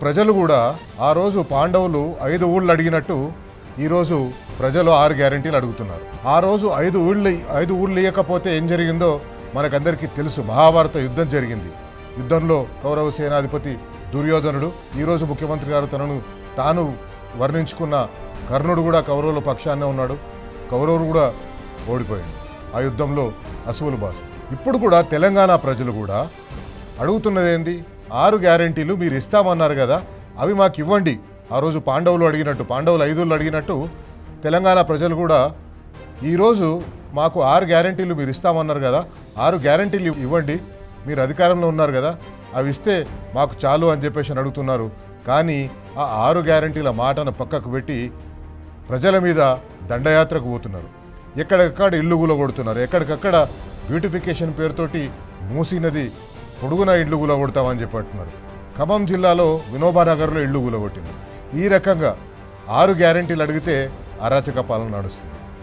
ప్రజలు కూడా ఆ రోజు పాండవులు 5 ఊళ్ళు అడిగినట్టు ఈరోజు ప్రజలు 6 గ్యారెంటీలు అడుగుతున్నారు. ఆ రోజు 5 ఊళ్ళు ఇవ్వకపోతే ఏం జరిగిందో మనకందరికీ తెలుసు. మహాభారత యుద్ధం జరిగింది. యుద్ధంలో కౌరవ సేనాధిపతి దుర్యోధనుడు, ఈరోజు ముఖ్యమంత్రి గారు తాను వర్ణించుకున్న కర్ణుడు కూడా కౌరవుల పక్షాన్నే ఉన్నాడు. కౌరవులు కూడా ఓడిపోయాడు ఆ యుద్ధంలో అసువులు బాసు. ఇప్పుడు కూడా తెలంగాణ ప్రజలు కూడా అడుగుతున్నది ఏంది? 6 గ్యారెంటీలు మీరు ఇస్తామన్నారు కదా, అవి మాకు ఇవ్వండి. ఆ రోజు పాండవులు 5 అడిగినట్టు తెలంగాణ ప్రజలు కూడా ఈరోజు మాకు 6 గ్యారెంటీలు మీరు ఇస్తామన్నారు కదా, 6 గ్యారెంటీలు ఇవ్వండి, మీరు అధికారంలో ఉన్నారు కదా, అవి ఇస్తే మాకు చాలు అని చెప్పేసి అడుగుతున్నారు. కానీ ఆ 6 గ్యారెంటీల మాటను పక్కకు పెట్టి ప్రజల మీద దండయాత్రకు పోతున్నారు. ఎక్కడెక్కడ ఇళ్ళు కూలగొడుతున్నారు. ఎక్కడికక్కడ బ్యూటిఫికేషన్ పేరుతోటి మూసీ నది పొడుగున ఇళ్ళు కూలగొడతామని చెప్పంటున్నారు. ఖమ్మం జిల్లాలో వినోబానగర్లో ఇళ్ళు కూలగొట్టింది. ఈ రకంగా 6 గ్యారెంటీలు అడిగితే అరాచక పాలన నడుస్తుంది.